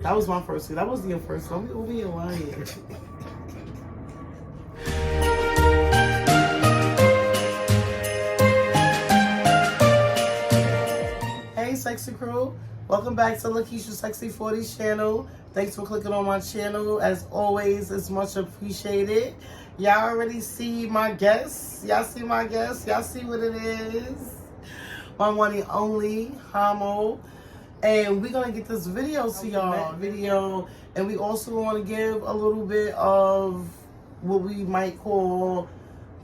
That was my first one. That wasn't your first one. We'll be lying. Hey, Sexy Crew. Welcome back to Lakeisha Sexy 40's channel. Thanks for clicking on my channel. As always, it's much appreciated. Y'all already see my guests. Y'all see my guests. Y'all see what it is. My one and only, Keishaandhimo. And we're going to get this video to y'all. And we also want to give a little bit of what we might call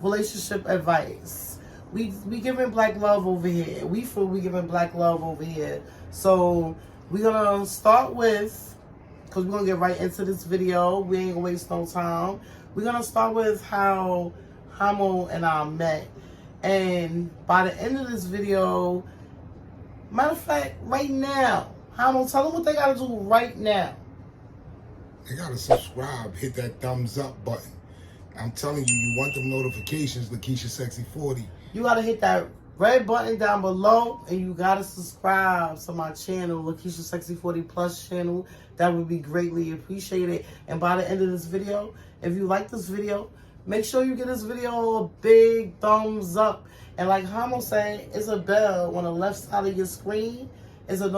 relationship advice. We giving black love over here. We feel we giving black love over here. So we're going to start with, because we're going to get right into this video. We ain't going to waste no time. We're going to start with how Keishaandhimo and I met. And by the end of this video, matter of fact, right now, Keishaandhimo, tell them what they got to do right now. They got to subscribe, hit that thumbs up button. I'm telling you, you want them notifications, Lakeisha Sexy 40. You got to hit that red button down below, and you got to subscribe to my channel, Lakeisha Sexy 40 Plus channel. That would be greatly appreciated. And by the end of this video, if you like this video, make sure you give this video a big thumbs up. And like Keishaandhimo said, it's a bell on the left side of your screen. It's a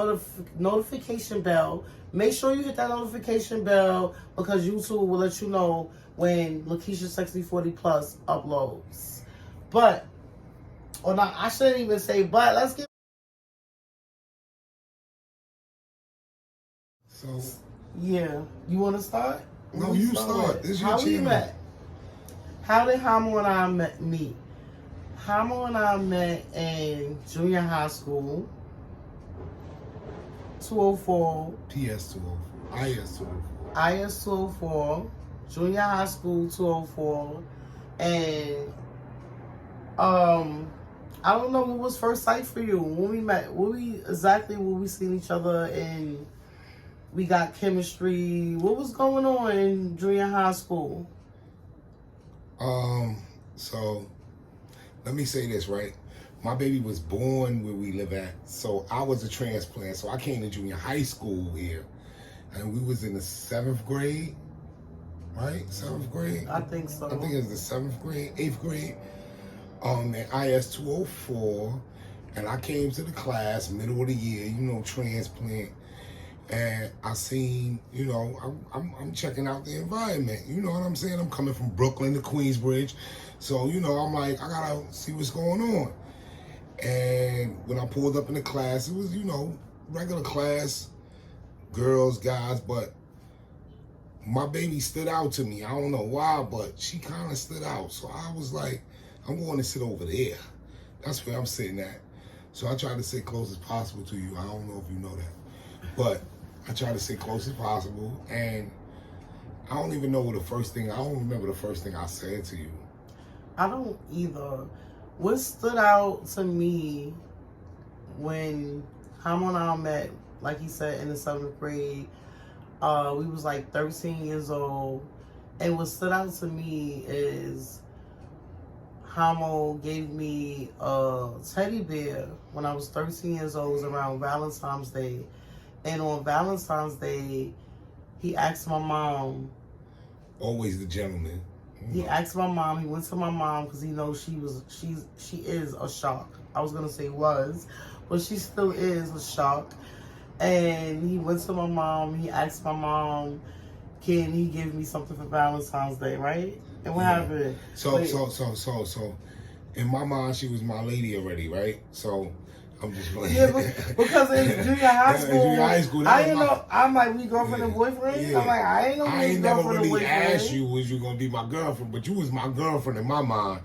notification bell. Make sure you hit that notification bell because YouTube will let you know when Lakeisha Sexy 40 Plus uploads. But, or not, I shouldn't even say but. Let's get. So. Yeah. You want to start? No, you start. This is your channel. How we met? How did Keishaandhimo and I meet? Keishaandhimo and I met in junior high school. 204. PS 204. IS 204. IS 204. Junior high school 204. And I don't know what was first sight for you when we met. When we seen each other and we got chemistry. What was going on in junior high school? So let me say this, right? My baby was born where we live at, so I was a transplant. So I came to junior high school here, and we was in the 7th grade, right? 7th grade? I think so. I think it was the 7th grade, 8th grade, at IS 204, and I came to the class, middle of the year, you know, transplant, and I seen, you know, I'm checking out the environment, you know what I'm saying? I'm coming from Brooklyn to Queensbridge, so, you know, I'm like, I gotta see what's going on. And when I pulled up in the class, it was, you know, regular class, girls, guys, but my baby stood out to me. I don't know why, but she kind of stood out. So I was like, I'm going to sit over there. That's where I'm sitting at. So I tried to sit close as possible to you. I don't know if you know that. But I tried to sit close as possible. And I don't even know what I don't remember the first thing I said to you. I don't either. What stood out to me when Keishaandhimo and I met, like he said, in the 7th grade, we was like 13 years old. And what stood out to me is Keishaandhimo gave me a teddy bear when I was 13 years old. It was around Valentine's Day. And on Valentine's Day, he asked my mom. Always the gentleman. He asked my mom. He went to my mom because he knows she is a shark. I was gonna say was, but she still is a shark. And he went to my mom. He asked my mom, "Can he give me something for Valentine's Day?" Right? And what happened? So, in my mind, she was my lady already, right? So. I'm just playing. Yeah, because in junior high school, I didn't know. I'm like, we girlfriend and boyfriend. Yeah. I'm like, I ain't know. I ain't never really asked you, was you gonna be my girlfriend? But you was my girlfriend in my mind.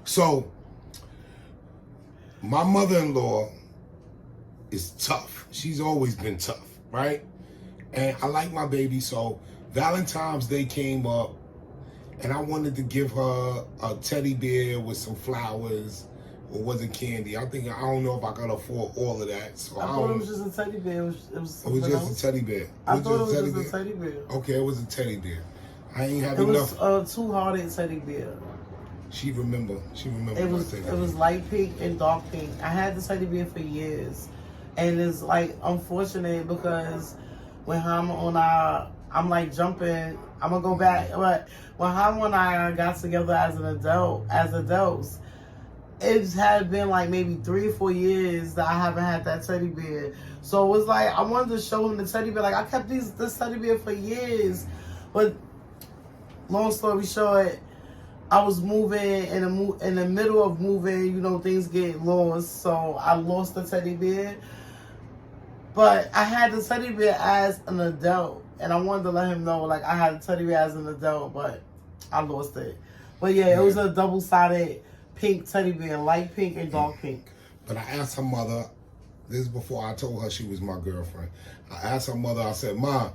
So, my mother-in-law is tough. She's always been tough, right? And I like my baby. So Valentine's Day came up, and I wanted to give her a teddy bear with some flowers. Or was it candy? I don't know if I could afford all of that. So I thought it was just a teddy bear. It was just a teddy bear. I thought it was just a teddy bear. Okay, it was a teddy bear. I ain't have enough. It was a two-hearted teddy bear. She remember. It was light pink and dark pink. I had the teddy bear for years. And it's like unfortunate because when Hamo and I'm like jumping. I'm gonna go back, but when Hamo and I got together as adults, it had been like maybe 3 or 4 years that I haven't had that teddy bear. So it was like I wanted to show him the teddy bear. Like I kept this teddy bear for years, but long story short, I was moving in the middle of moving. You know, things get lost, so I lost the teddy bear. But I had the teddy bear as an adult, and I wanted to let him know, like, I had a teddy bear as an adult, but I lost it. But yeah, it was a double-sided pink teddy bear, light pink and dark pink. But I asked her mother, this is before I told her she was my girlfriend. I asked her mother, I said, Ma,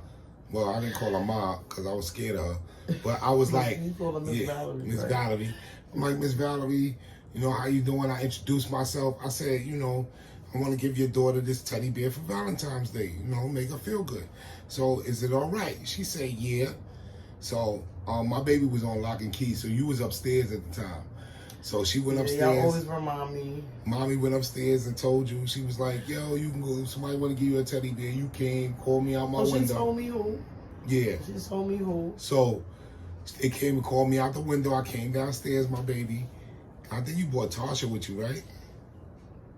well, I didn't call her Ma because I was scared of her. But I was like, you called her Miss Valerie, Miss right? Valerie. I'm like, Miss Valerie, you know, how you doing? I introduced myself. I said, you know, I want to give your daughter this teddy bear for Valentine's Day, you know, make her feel good. So is it all right? She said, yeah. So my baby was on lock and key, so you was upstairs at the time. So she went upstairs. Y'all always remind me. Mommy went upstairs and told you. She was like, yo, you can go. If somebody want to give you a teddy bear, you came, called me out my window. She told me who. Yeah. She told me who. So they came and called me out the window. I came downstairs, my baby. I think you brought Tasha with you, right?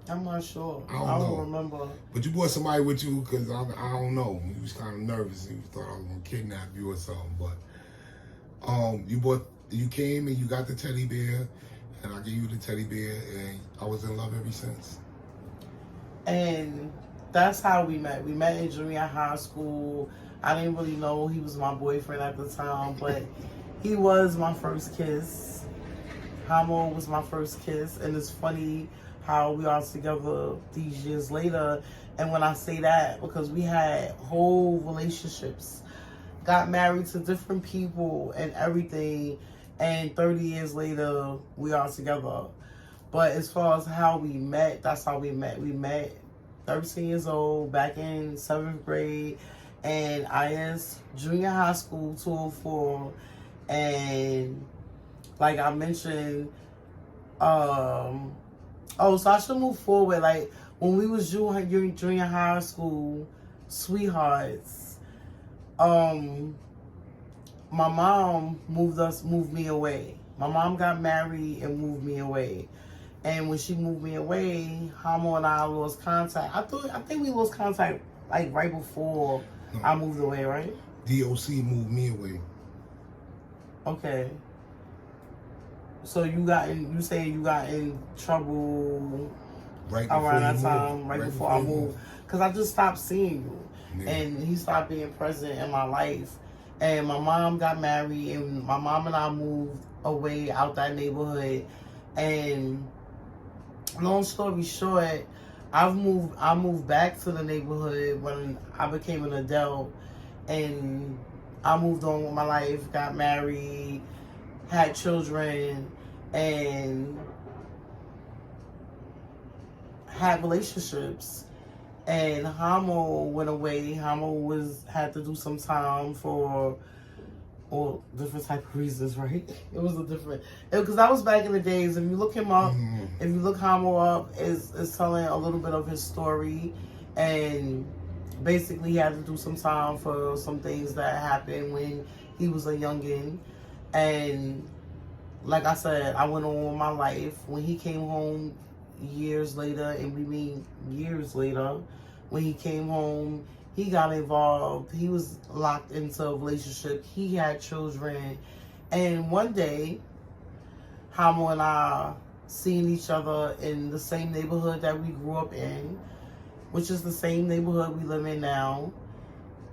I'm not sure. I don't know. know. Remember. But you brought somebody with you because I don't know. You was kind of nervous. You thought I was going to kidnap you or something. But you came and you got the teddy bear. And I gave you the teddy bear, and I was in love ever since. And that's how we met. We met in junior high school. I didn't really know he was my boyfriend at the time, but he was my first kiss. Hamo was my first kiss, and it's funny how we are together these years later. And when I say that, because we had whole relationships, got married to different people and everything, and 30 years later, we are together. But as far as how we met, that's how we met. We met 13 years old, back in 7th grade, and IS junior high school, 204. And like I mentioned, so I should move forward. Like when we was junior high school, sweethearts, my mom moved me away. My mom got married and moved me away. And when she moved me away, Hamo and I lost contact. I think we lost contact like right before I moved away, right? DOC moved me away. Okay. So you say you got in trouble right around that time, right before I moved. Because I just stopped seeing you. Yeah. And he stopped being present in my life. And my mom got married, and my mom and I moved away out that neighborhood. And long story short, I moved back to the neighborhood when I became an adult, and I moved on with my life, got married, had children, and had relationships. And Hamo went away. Hamo had to do some time for all different type of reasons, right? It was a different, because that was back in the days. If you look him up, if you look Hamo up, is telling a little bit of his story, and basically he had to do some time for some things that happened when he was a youngin'. And like I said, I went on with my life. When he came home years later, and we mean years later, when he came home, he got involved. He was locked into a relationship. He had children. And one day, Hamo and I seen each other in the same neighborhood that we grew up in, which is the same neighborhood we live in now.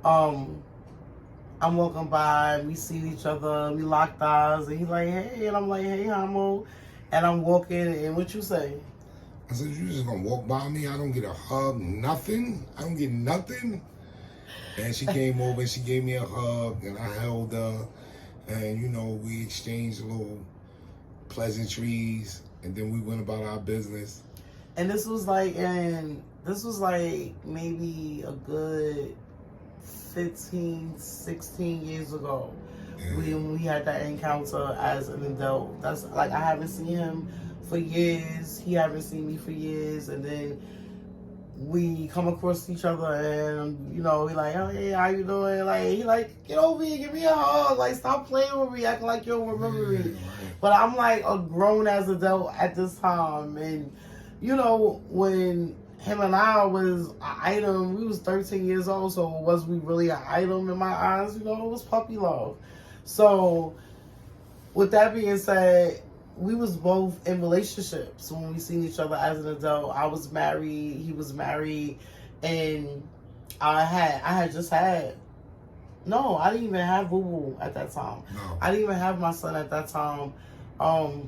I'm walking by, we seen each other, we locked eyes, and he's like, hey, and I'm like, hey, Hamo. And I'm walking, and what you say? I said, you just gonna walk by me? I don't get a hug, nothing? I don't get nothing? And she came over and she gave me a hug, and I held her, and, you know, we exchanged little pleasantries, and then we went about our business. And this was like maybe a good 15, 16 years ago. Yeah. When we had that encounter as an adult. That's like, I haven't seen him for years. He haven't seen me for years. And then we come across each other and, you know, we like, oh, hey, how you doing? Like, he like, get over here, give me a hug. Like, stop playing with me, acting like you don't remember me. Right. But I'm like a grown as adult at this time. And, you know, when him and I was an item, we was 13 years old, so was we really an item in my eyes? You know, it was puppy love. So, with that being said, we was both in relationships when we seen each other as an adult. I was married, he was married, and I didn't even have Boo Boo at that time. No. I didn't even have my son at that time.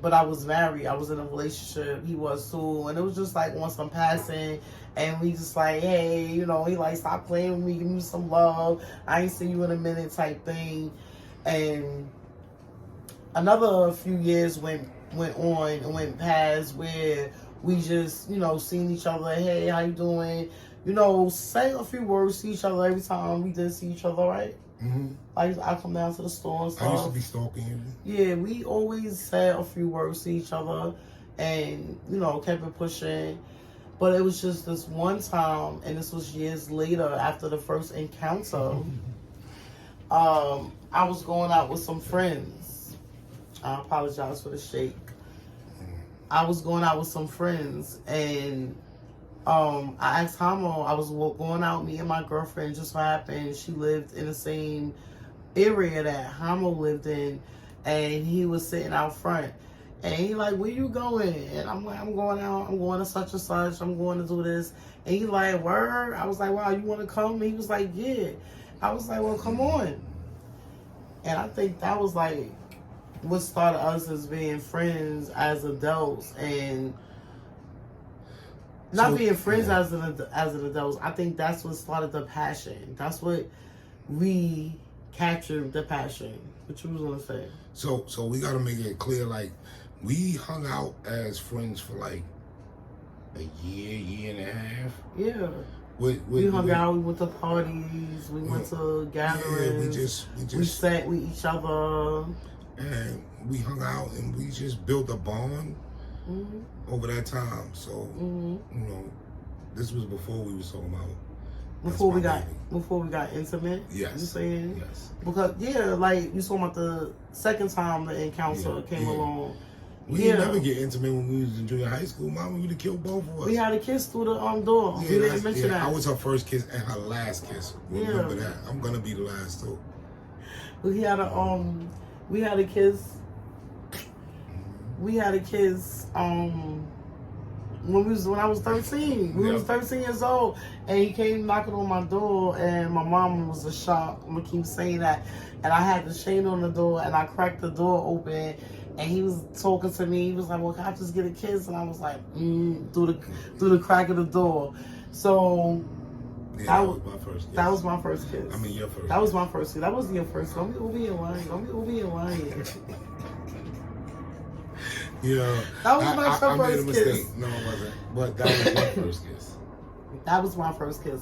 But I was married. I was in a relationship. He was too. And it was just like on some passing. And we just like, hey, you know, he like, stop playing with me. Give me some love. I ain't seen you in a minute type thing. And another few years went on and went past where we just, you know, seeing each other. Hey, how you doing? You know, say a few words to each other every time we did see each other, right? Mm-hmm. Like, I come down to the store and stuff. I used to be stalking you. Yeah, we always said a few words to each other and, you know, kept it pushing. But it was just this one time, and this was years later after the first encounter. I was going out with some friends. I apologize for the shake. I was going out with some friends, and I asked Hamo, I was going out, me and my girlfriend, just so happened she lived in the same area that Hamo lived in, and he was sitting out front. And he like, where you going? And I'm like, I'm going out, I'm going to such and such, I'm going to do this. And he like, word? I was like, wow, you want to come? And he was like, yeah. I was like, well, come on. And I think that was like what started us as being friends as adults, and not being friends as an adult. I think that's what started the passion. That's what recaptured the passion. What you was gonna say? So we gotta make it clear, like, we hung out as friends for like a year and a half. Yeah. We hung out, we went to parties, we went to gatherings. Yeah, we sat with each other. And we hung out and we just built a bond over that time. So, you know, this was before we was talking about before we got intimate. Yes. You saying? Yes. Because like you talking about the second time the encounter came along. We didn't never get intimate when we was in junior high school. Mama, we would have killed both of us. We had a kiss through the door. Yeah, we didn't mention that. I was her first kiss and her last kiss. Remember that. I'm gonna be the last too. We had a kiss. We had a kiss when I was 13. We was 13 years old, and he came knocking on my door, and my mom was a shock. I'm gonna keep saying that. And I had the chain on the door, and I cracked the door open, and he was talking to me. He was like, well, can I just get a kiss? And I was like, through the crack of the door. So that was my first kiss. That was my first kiss. I mean, your first. That was my first kiss. That wasn't your first. Don't be lying. Yeah. That was my first I made a mistake. kiss. No, it wasn't. But that was my first kiss. That was my first kiss.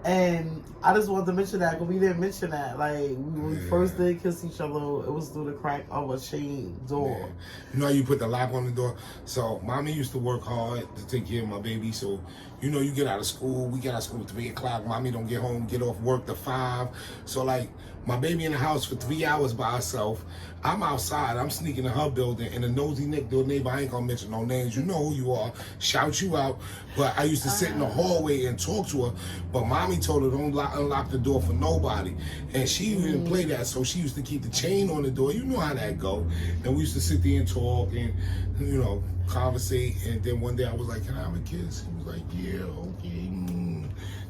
And I just wanted to mention that because we didn't mention that. Like, when we first did kiss each other, it was through the crack of a chain door. Yeah. You know how you put the lock on the door? So, mommy used to work hard to take care of my baby. So, you know, you get out of school. We get out of school at 3 o'clock. Mommy don't get home, get off work to 5. So, like, my baby in the house for 3 hours by herself. I'm outside. I'm sneaking in her building, and the nosy next door neighbor, I ain't gonna mention no names. You know who you are. Shout you out. But I used to sit in the hallway and talk to her. But mommy told her don't unlock the door for nobody. And she didn't play that, so she used to keep the chain on the door. You know how that go. And we used to sit there and talk and, you know, conversate. And then one day I was like, can I have a kiss? He was like, yeah, okay.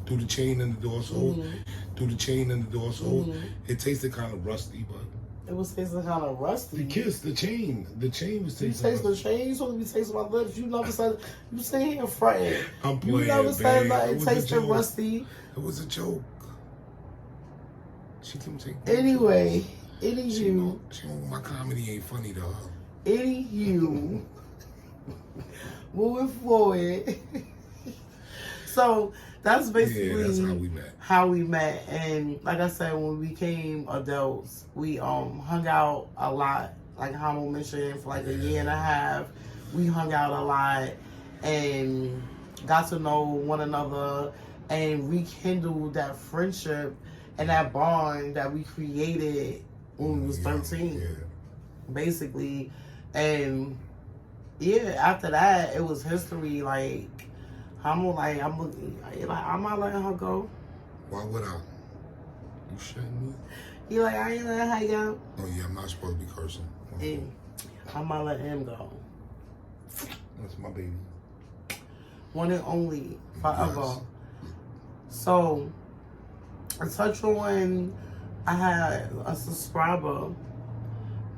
Threw the chain in the door, so it tasted kind of rusty, but it was tasting kind of rusty. The kiss, the chain was tasting. You taste the chain. You supposed to be tasting my lips. You never said. You sitting here fronting. I'm playing. You never said nothing tasting rusty. It was a joke. She can take. Anyway, she know my comedy ain't funny to her. Anywho, moving forward. So that's basically that's how we met. And like I said, when we became adults, we hung out a lot. Like Hamo mentioned, for like a year and a half, we hung out a lot. And got to know one another and rekindled that friendship and that bond that we created when we was 13, basically. And yeah, after that, it was history. Like, I'm not letting her go. Why would I? You shouldn't me? He like, I ain't letting her go. Oh yeah, I'm not supposed to be cursing. Yeah. I'm not letting him go. That's my baby. One and only, forever. Yes. So, I touched on, I had a subscriber,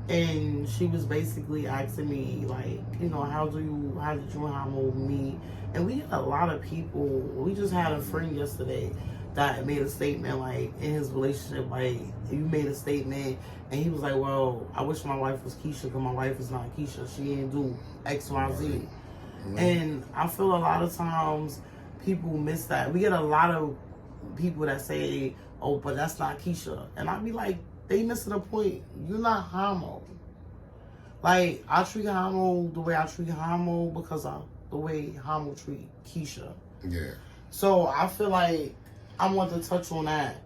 and she was basically asking me, like, you know, how did you handle me? And we had a lot of people. We just had a friend yesterday that made a statement, like, in his relationship, like, you made a statement, and he was like, well, I wish my wife was Keisha, because my wife is not Keisha. She didn't do X, Y, Z. Mm-hmm. And I feel a lot of times people miss that. We get a lot of people that say, oh, but that's not Keisha. And I be like, they missing the point. You're not homo. Like, I treat homo the way I treat homo because of the way homo treat Keisha. Yeah. So I feel like I want to touch on that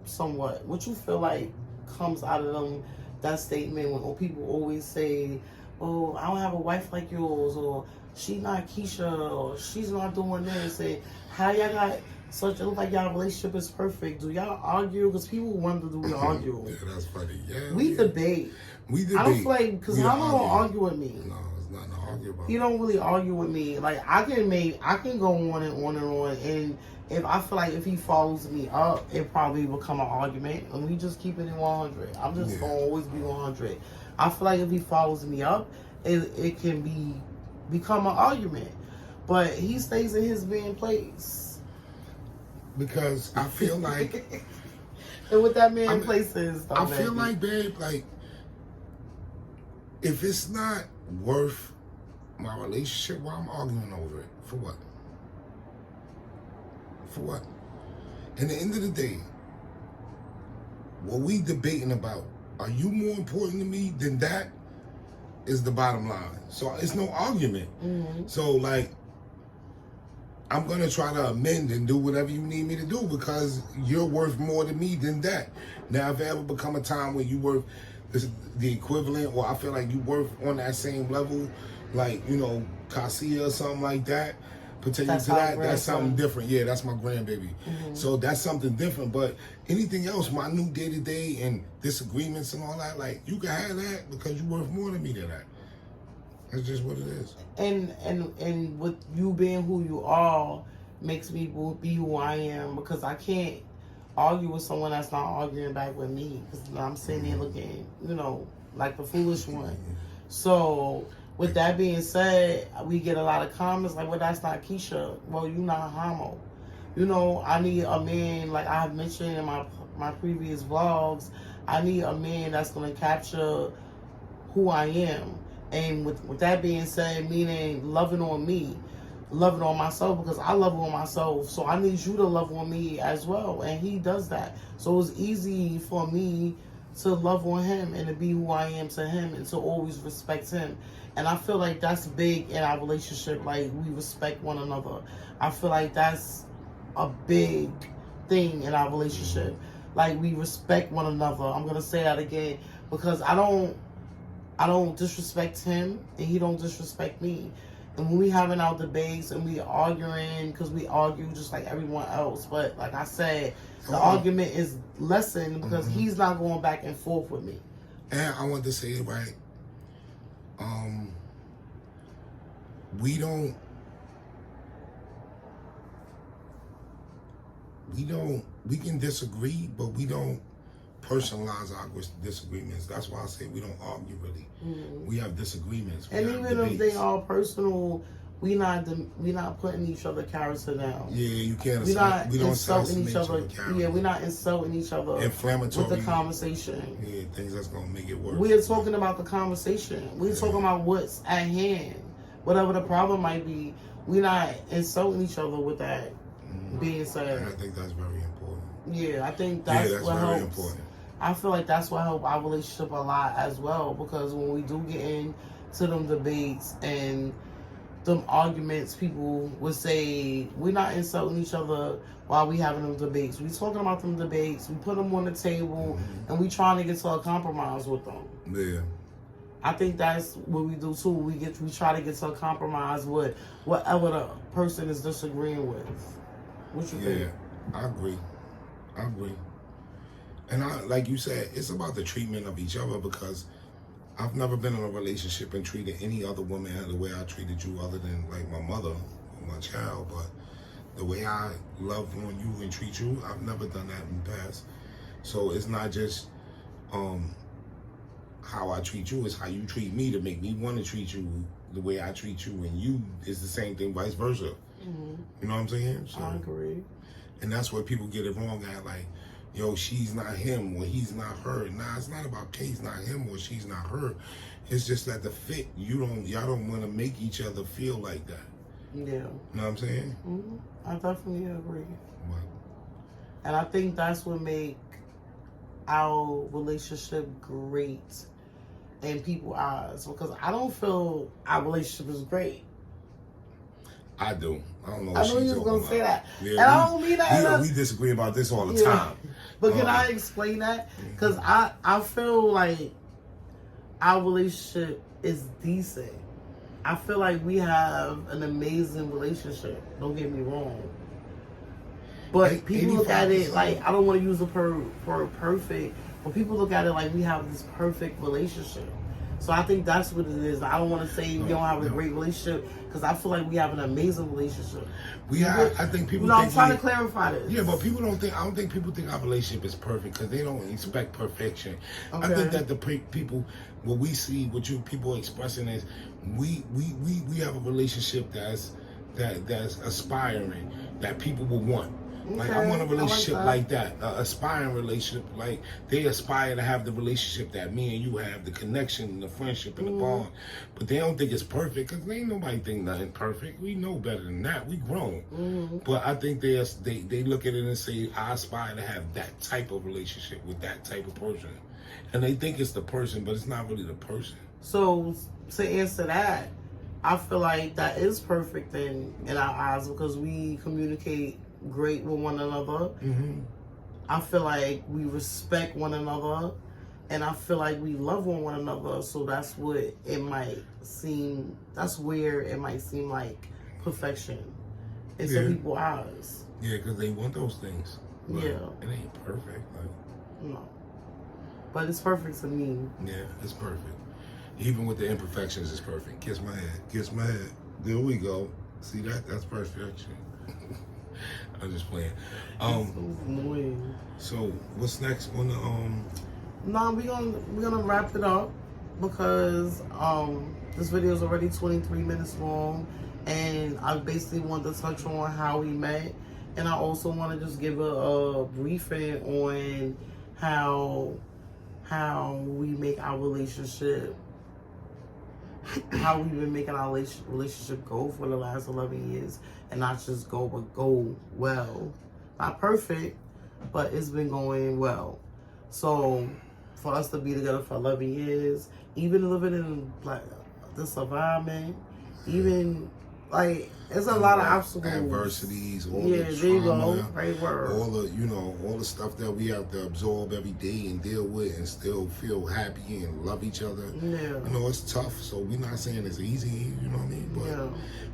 somewhat. What you feel like comes out of them, that statement when people always say, oh, I don't have a wife like yours, or she not Keisha, or she's not doing this, and how y'all got such, it look like y'all relationship is perfect. Do y'all argue? Because people wonder, do we argue? Yeah, that's funny. Yeah, we debate. We debate. I don't feel like, because how don't argue with me? No, it's nothing to argue about. He don't really argue with me. Like, I can go on and on and on, and if I feel like if he follows me up, it probably become an argument, and we just keep it in 100. I'm just gonna always be 100. I feel like if he follows me up, it can become an argument, but he stays in his being place. Because I feel like, and what that man place is, I feel like, babe, like, if it's not worth my relationship, why I'm arguing over it? For what? For what? In the end of the day, what we debating about, are you more important to me than that? Is the bottom line. So it's no argument. Mm-hmm. So, like, I'm going to try to amend and do whatever you need me to do because you're worth more to me than that. Now, if it ever become a time where you worth the equivalent, or I feel like you worth on that same level, like, you know, Cassia or something like that, pertaining to that, that's something different. Yeah, that's my grandbaby. Mm-hmm. So that's something different. But anything else, my new day-to-day and disagreements and all that, like, you can have that because you're worth more to me than that. That's just what it is. And with you being who you are makes me be who I am, because I can't argue with someone that's not arguing back with me, because I'm sitting there looking, you know, like the foolish one. So with that being said, we get a lot of comments like, well, that's not Keisha. Well, you not homo. You know, I need a man, like I have mentioned in my previous vlogs, I need a man that's going to capture who I am. And with that being said, meaning loving on me, loving on myself, because I love on myself. So I need you to love on me as well. And he does that. So it's easy for me to love on him and to be who I am to him and to always respect him. And I feel like that's big in our relationship. Like, we respect one another. I feel like that's a big thing in our relationship. Like, we respect one another. I'm going to say that again, because I don't disrespect him and he don't disrespect me. And when we having our debates and we arguing, because we argue just like everyone else, but like I said, the argument is lessened because he's not going back and forth with me. And I want to say it right. We can disagree, but we don't personalize our disagreements. That's why I say we don't argue really. We have disagreements. And even if they are personal, we not putting each other character down. Yeah, you can't. We don't insulting each other. Yeah, we're not insulting each other. Inflammatory with the conversation. Yeah, things that's gonna make it worse. We're talking about the conversation. We're talking about what's at hand. Whatever the problem might be, we're not insulting each other with that being said. And I think that's very important. Yeah, I think that's what very helps. Important. I feel like that's what helped our relationship a lot as well, because when we do get into them debates and them arguments, people would say, we're not insulting each other while we having them debates. We talking about them debates, we put them on the table, and we trying to get to a compromise with them. Yeah. I think that's what we do too. We try to get to a compromise with whatever the person is disagreeing with. What you think? Yeah, I agree. And like you said, it's about the treatment of each other, because I've never been in a relationship and treated any other woman the way I treated you, other than like my mother or my child. But the way I love on you and treat you, I've never done that in the past. So it's not just how I treat you, it's how you treat me to make me want to treat you the way I treat you, and you is the same thing, vice versa. Mm-hmm. You know what I'm saying? So, I agree. And that's where people get it wrong at, like, yo, she's not him or he's not her. Nah, it's not about he's not him or she's not her. It's just that the fit, y'all don't want to make each other feel like that. Yeah. You know what I'm saying? Mm-hmm. I definitely agree. What? And I think that's what make our relationship great in people's eyes, because I don't feel our relationship is great. I do. I don't know. I knew you was gonna say that, yeah, and I don't mean that. We disagree about this all the time. But can I explain that? Because I feel like our relationship is decent. I feel like we have an amazing relationship. Don't get me wrong. But people look at it like, I don't want to use the word perfect, but people look at it like we have this perfect relationship. So I think that's what it is. I don't want to say we don't have a great relationship, because I feel like we have an amazing relationship. I think people. I'm trying to clarify this. Yeah, but people don't think. I don't think people think our relationship is perfect, because they don't expect perfection. Okay. I think that the people, what we see, what you people expressing is, we have a relationship that's aspiring, that people will want. Like, I want a relationship like that, aspiring relationship. Like, they aspire to have the relationship that me and you have, the connection, the friendship, and the bond. But they don't think it's perfect, because ain't nobody think nothing perfect. We know better than that. We grown. But I think they look at it and say, I aspire to have that type of relationship with that type of person. And they think it's the person, but it's not really the person. So, to answer that, I feel like that is perfect in our eyes, because we communicate great with one another. I feel like we respect one another, and I feel like we love one another. So that's what it might seem. That's where it might seem like perfection in some people's eyes. Yeah, because they want those things. But yeah, it ain't perfect. Like, no, but it's perfect to me. Yeah, it's perfect. Even with the imperfections, it's perfect. Kiss my head. Kiss my head. There we go. See that? That's perfection. I'm just playing. So what's next on the No, we're gonna wrap it up, because this video is already 23 minutes long, and I basically wanted to touch on how we met, and I also want to just give a briefing on how we make our relationship, how we've been making our relationship go for the last 11 years. And not just go, but go well. Not perfect, but it's been going well. So, for us to be together for 11 years, even living in like this environment, even like, there's a lot of obstacles, adversities, all the the there you trauma, go, right word. all the stuff that we have to absorb every day and deal with, and still feel happy and love each other. Yeah. You know, it's tough. So we're not saying it's easy. You know what I mean? But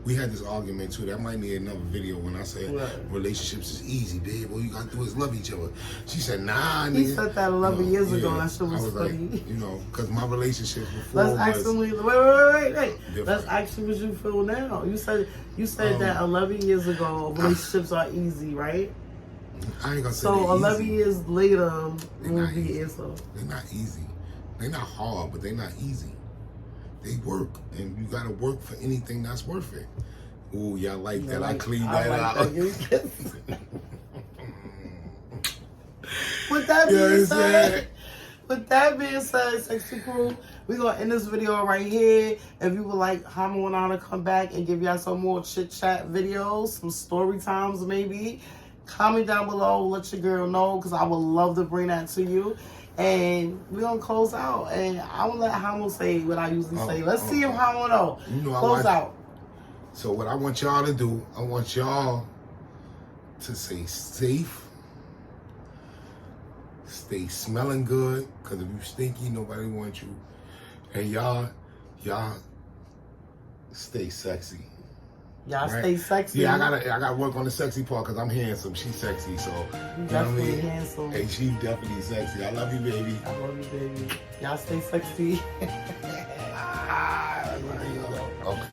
we had this argument too. That might need another video when I said relationships is easy, babe. All you gotta do is love each other. She said, nah, nigga. He said that 11 years ago. That shit was funny. Like, you know, because my relationships before Let's actually wait. Let's actually what you feel now. You said that 11 years ago relationships are easy, right? I ain't gonna say so 11 years later will be answer. They're not easy. They're not hard, but they're not easy. They work, and you gotta work for anything that's worth it. Ooh, y'all like that? I cleaned that out. With that being said, Sexy Crew, we're gonna end this video right here. If you would like Hamo and I to come back and give y'all some more chit chat videos, some story times maybe, comment down below, let your girl know, because I would love to bring that to you. And we're gonna close out, and I will let Hamo say what I usually say. Let's see if Hamo know. You know, close out. So what I want y'all to do, I want y'all to stay safe, stay smelling good, because if you stinky, nobody wants you. And y'all stay sexy. Y'all right? stay sexy. Yeah, I gotta work on the sexy part because I'm handsome. She's sexy, so You definitely handsome. Hey, she's definitely sexy. I love you, baby. I love you, baby. Y'all stay sexy. Okay.